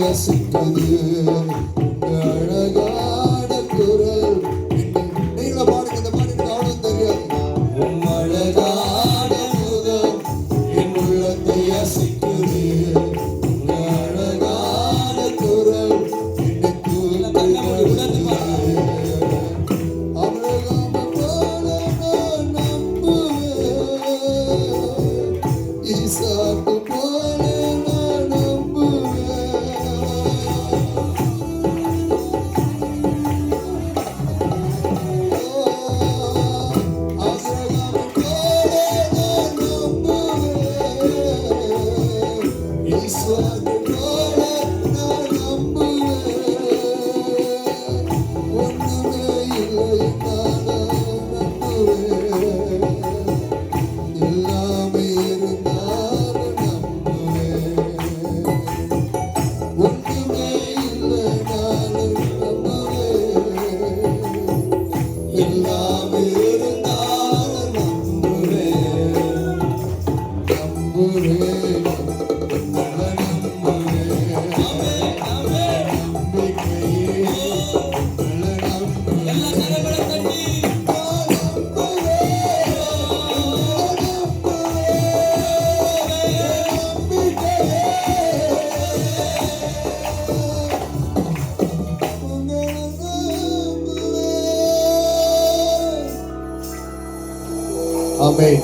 யசித்தது அழகான குரல். நீங்கள பாடுங்க, இந்த பாட்டு எனக்கு அவ்வளவு தெரியாது. உம் அழகான குரல் என் உள்ளத்தை யசித்தது. அழகான குரல் என்னை தூக்கினது. அபிரகாமை போல நான் நம்புவேன், ஈசாக்கு போல நான் நம்புவேன். அபிரகாமை போல நான் நம்புவேன், ஈசாக்கு போல நான் நம்புவேன். ஒன்றுமே இல்லை நானும் நம்புவேன், எல்லாமே இருந்தாலும் நம்புவேன். ஒன்றுமே இல்லை நானும் நம்புவேன், எல்லாமே இருந்தாலும் நம்புவேன். நம்புவேன், ஆமென்.